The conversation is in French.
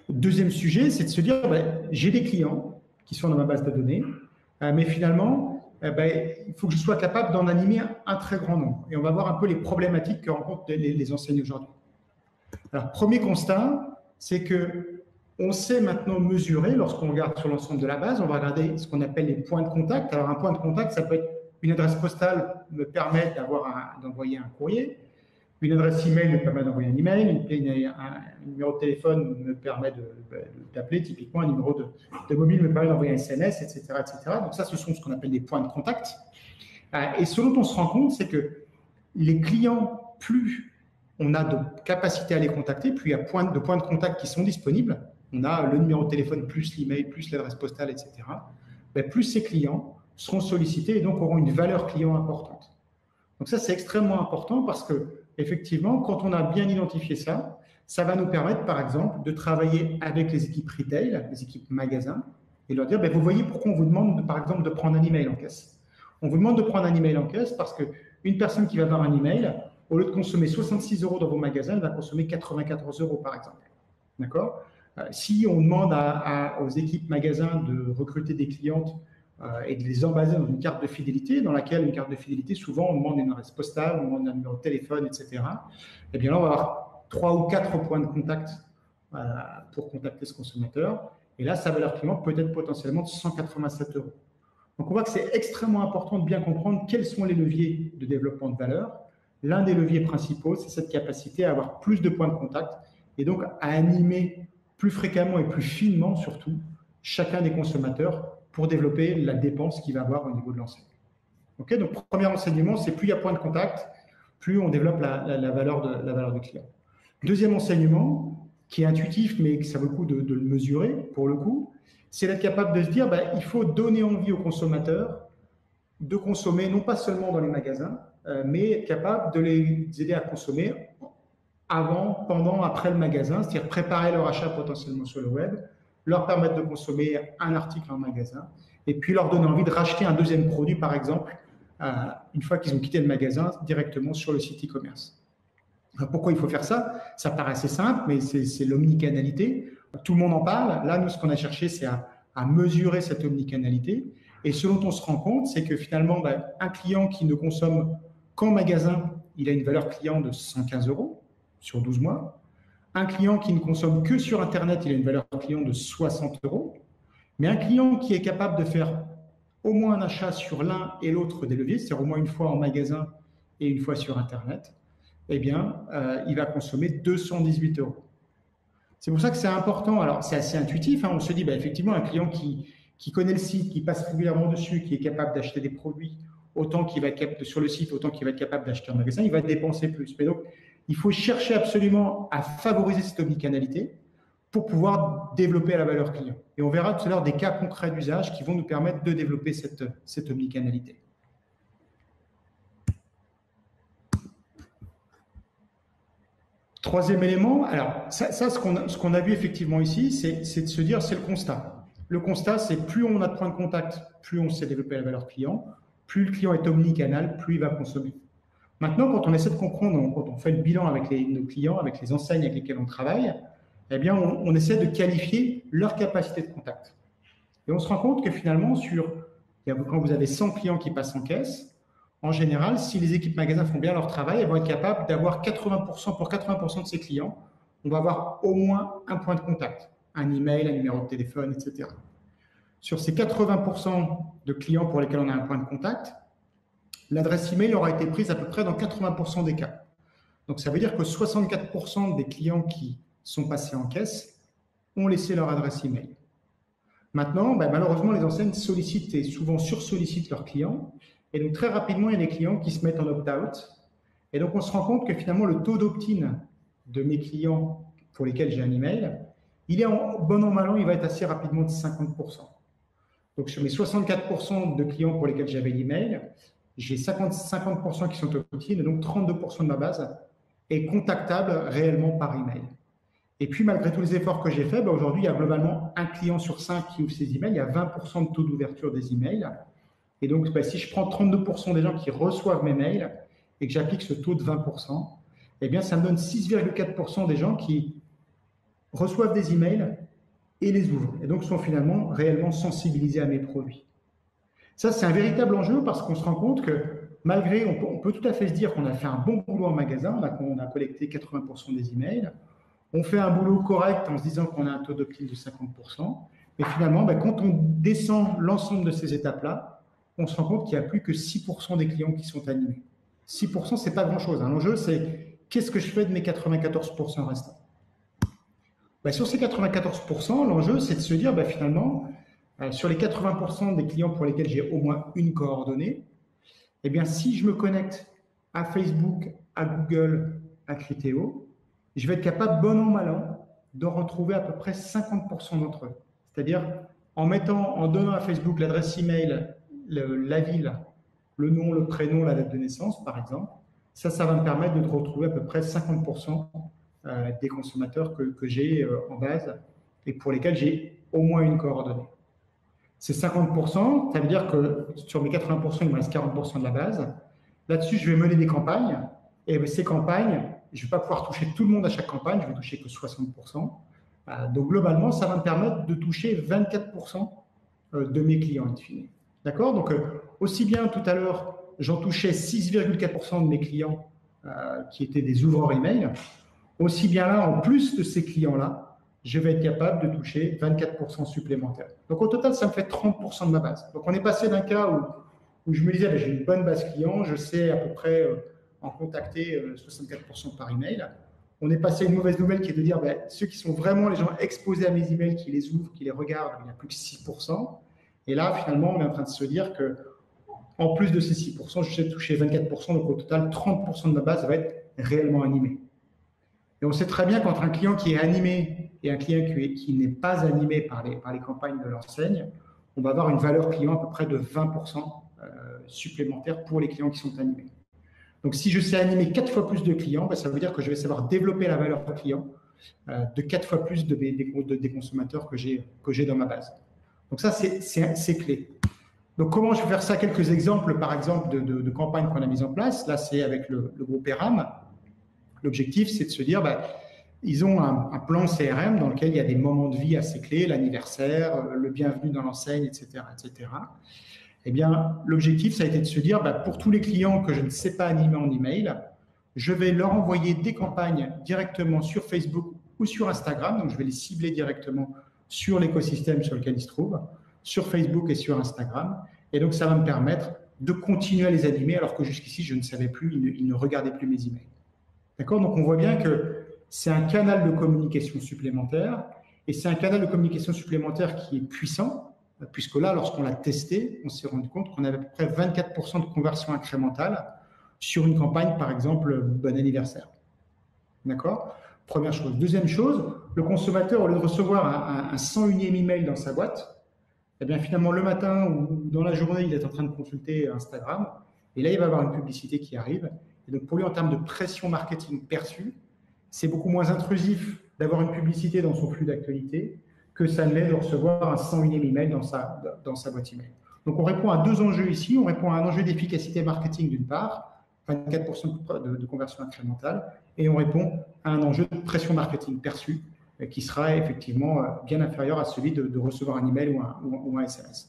Deuxième sujet, c'est de se dire, j'ai des clients qui sont dans ma base de données, mais finalement, il faut que je sois capable d'en animer un très grand nombre. Et on va voir un peu les problématiques que rencontrent les enseignes aujourd'hui. Alors, premier constat, c'est que on sait maintenant mesurer, lorsqu'on regarde sur l'ensemble de la base, on va regarder ce qu'on appelle les points de contact. Alors, un point de contact, ça peut être une adresse postale me permet d'envoyer un courrier. Une adresse email me permet d'envoyer un email, un numéro de téléphone me permet d'appeler, typiquement un numéro de mobile me permet d'envoyer un SMS, etc., etc. Donc ça, ce sont ce qu'on appelle des points de contact. Et ce dont on se rend compte, c'est que les clients, plus on a de capacité à les contacter, plus il y a de points de contact qui sont disponibles. On a le numéro de téléphone, plus l'email, plus l'adresse postale, etc. Plus ces clients seront sollicités et donc auront une valeur client importante. Donc ça, c'est extrêmement important parce que, effectivement, quand on a bien identifié ça, ça va nous permettre, par exemple, de travailler avec les équipes retail, les équipes magasins, et leur dire, vous voyez pourquoi on vous demande, par exemple, de prendre un email en caisse. On vous demande de prendre un email en caisse parce qu'une personne qui va avoir un email, au lieu de consommer 66 € dans vos magasins, elle va consommer 94 €, par exemple. D'accord ? Si on demande aux équipes magasins de recruter des clientes et de les embaser dans une carte de fidélité, dans laquelle une carte de fidélité, souvent, on demande une adresse postale, on demande un numéro de téléphone, etc. Eh bien là, on va avoir 3 ou 4 points de contact pour contacter ce consommateur. Et là, sa valeur client peut être potentiellement de 187 €. Donc, on voit que c'est extrêmement important de bien comprendre quels sont les leviers de développement de valeur. L'un des leviers principaux, c'est cette capacité à avoir plus de points de contact et donc à animer plus fréquemment et plus finement, surtout, chacun des consommateurs pour développer la dépense qu'il va avoir au niveau de l'enseigne. Okay, donc, premier enseignement, c'est plus il y a point de contact, plus on développe la valeur du client. Deuxième enseignement, qui est intuitif, mais que ça vaut le coup de le mesurer, pour le coup, c'est d'être capable de se dire, il faut donner envie aux consommateurs de consommer, non pas seulement dans les magasins, mais être capable de les aider à consommer avant, pendant, après le magasin, c'est-à-dire préparer leur achat potentiellement sur le web, leur permettre de consommer un article en magasin, et puis leur donner envie de racheter un deuxième produit, par exemple, une fois qu'ils ont quitté le magasin, directement sur le site e-commerce. Pourquoi il faut faire ça? Ça paraît assez simple, mais c'est l'omnicanalité. Tout le monde en parle. Là, nous, ce qu'on a cherché, c'est à mesurer cette omnicanalité. Et ce dont on se rend compte, c'est que finalement, un client qui ne consomme qu'en magasin, il a une valeur client de 115 € sur 12 mois. Un client qui ne consomme que sur Internet, il a une valeur client de 60 €. Mais un client qui est capable de faire au moins un achat sur l'un et l'autre des leviers, c'est-à-dire au moins une fois en magasin et une fois sur Internet, eh bien, il va consommer 218 €. C'est pour ça que c'est important. Alors, c'est assez intuitif. On se dit, effectivement, un client qui connaît le site, qui passe régulièrement dessus, qui est capable d'acheter des produits autant qu'il va être capable sur le site, autant qu'il va être capable d'acheter en magasin, il va dépenser plus. Mais donc, il faut chercher absolument à favoriser cette omnicanalité pour pouvoir développer la valeur client. Et on verra tout à l'heure des cas concrets d'usage qui vont nous permettre de développer cette omnicanalité. Troisième élément, alors ça ce qu'on a vu effectivement ici, c'est de se dire, c'est le constat. Le constat, c'est plus on a de points de contact, plus on sait développer la valeur client, plus le client est omnicanal, plus il va consommer. Maintenant, quand on essaie de comprendre, quand on fait le bilan avec nos clients, avec les enseignes avec lesquelles on travaille, eh bien, on essaie de qualifier leur capacité de contact. Et on se rend compte que finalement, quand vous avez 100 clients qui passent en caisse, en général, si les équipes magasins font bien leur travail, elles vont être capables d'avoir 80%, pour 80% de ces clients, on va avoir au moins un point de contact, un email, un numéro de téléphone, etc. Sur ces 80% de clients pour lesquels on a un point de contact, l'adresse email aura été prise à peu près dans 80% des cas. Donc, ça veut dire que 64% des clients qui sont passés en caisse ont laissé leur adresse email. Maintenant, malheureusement, les enseignes sollicitent et souvent sursollicitent leurs clients. Et donc, très rapidement, il y a des clients qui se mettent en opt-out. Et donc, on se rend compte que finalement, le taux d'opt-in de mes clients pour lesquels j'ai un email, il est en bon an, mal an, il va être assez rapidement de 50%. Donc, sur mes 64% de clients pour lesquels j'avais l'email, j'ai 50% qui sont opt-in, et donc 32% de ma base est contactable réellement par email. Et puis, malgré tous les efforts que j'ai faits, aujourd'hui, il y a globalement un client sur 5 qui ouvre ses emails. Il y a 20% de taux d'ouverture des emails. Et donc, si je prends 32% des gens qui reçoivent mes mails et que j'applique ce taux de 20%, eh bien, ça me donne 6,4% des gens qui reçoivent des emails et les ouvrent, et donc sont finalement réellement sensibilisés à mes produits. Ça, c'est un véritable enjeu parce qu'on se rend compte que malgré, on peut tout à fait se dire qu'on a fait un bon boulot en magasin, on a collecté 80% des emails, on fait un boulot correct en se disant qu'on a un taux d'opt-in de 50%, mais finalement, quand on descend l'ensemble de ces étapes-là, on se rend compte qu'il n'y a plus que 6% des clients qui sont animés. 6%, ce n'est pas grand-chose. L'enjeu, c'est qu'est-ce que je fais de mes 94% restants? Sur ces 94%, l'enjeu, c'est de se dire, finalement, sur les 80% des clients pour lesquels j'ai au moins une coordonnée, si je me connecte à Facebook, à Google, à Criteo, je vais être capable, bon an, mal an, de retrouver à peu près 50% d'entre eux. C'est-à-dire, en donnant à Facebook l'adresse email, la ville, le nom, le prénom, la date de naissance, par exemple, ça va me permettre de retrouver à peu près 50% des consommateurs que j'ai en base et pour lesquels j'ai au moins une coordonnée. Ces 50%, ça veut dire que sur mes 80%, il me reste 40% de la base. Là-dessus, je vais mener des campagnes. Et ces campagnes, je ne vais pas pouvoir toucher tout le monde à chaque campagne, je vais toucher que 60%. Donc, globalement, ça va me permettre de toucher 24% de mes clients, in fine. D'accord? Donc, aussi bien tout à l'heure, j'en touchais 6,4% de mes clients qui étaient des ouvreurs email. Aussi bien là, en plus de ces clients-là, je vais être capable de toucher 24% supplémentaires. Donc, au total, ça me fait 30% de ma base. Donc, on est passé d'un cas où je me disais, j'ai une bonne base client, je sais à peu près en contacter 64% par email. On est passé à une mauvaise nouvelle qui est de dire, ceux qui sont vraiment les gens exposés à mes emails, qui les ouvrent, qui les regardent, il n'y a plus que 6%. Et là, finalement, on est en train de se dire que, en plus de ces 6%, je sais toucher 24%, donc au total, 30% de ma base va être réellement animée. Et on sait très bien qu'entre un client qui est animé et un client qui n'est pas animé par les campagnes de l'enseigne, on va avoir une valeur client à peu près de 20% supplémentaire pour les clients qui sont animés. Donc, si je sais animer 4 fois plus de clients, ça veut dire que je vais savoir développer la valeur client de 4 fois plus des consommateurs que j'ai dans ma base. Donc, ça, c'est clé. Donc, comment je vais faire ça? Quelques exemples, par exemple, de campagnes qu'on a mises en place. Là, c'est avec le groupe ERAM. L'objectif, c'est de se dire, ils ont un plan CRM dans lequel il y a des moments de vie assez clés, l'anniversaire, le bienvenu dans l'enseigne, etc., etc. L'objectif, ça a été de se dire, pour tous les clients que je ne sais pas animer en email, je vais leur envoyer des campagnes directement sur Facebook ou sur Instagram. Donc, je vais les cibler directement sur l'écosystème sur lequel ils se trouvent, sur Facebook et sur Instagram. Et donc, ça va me permettre de continuer à les animer alors que jusqu'ici, je ne savais plus, ils ne regardaient plus mes emails. D'accord? Donc, on voit bien que c'est un canal de communication supplémentaire et c'est un canal de communication supplémentaire qui est puissant puisque là, lorsqu'on l'a testé, on s'est rendu compte qu'on avait à peu près 24% de conversion incrémentale sur une campagne, par exemple, bon anniversaire. D'accord? Première chose. Deuxième chose, le consommateur, au lieu de recevoir un 101e email dans sa boîte, finalement, le matin ou dans la journée, il est en train de consulter Instagram et là, il va avoir une publicité qui arrive. Et donc, pour lui, en termes de pression marketing perçue, c'est beaucoup moins intrusif d'avoir une publicité dans son flux d'actualité que ça ne l'est de recevoir un 101e email dans sa boîte email. Donc, on répond à deux enjeux ici. On répond à un enjeu d'efficacité marketing d'une part, 24% de conversion incrémentale, et on répond à un enjeu de pression marketing perçue qui sera effectivement bien inférieur à celui de recevoir un email ou un SMS.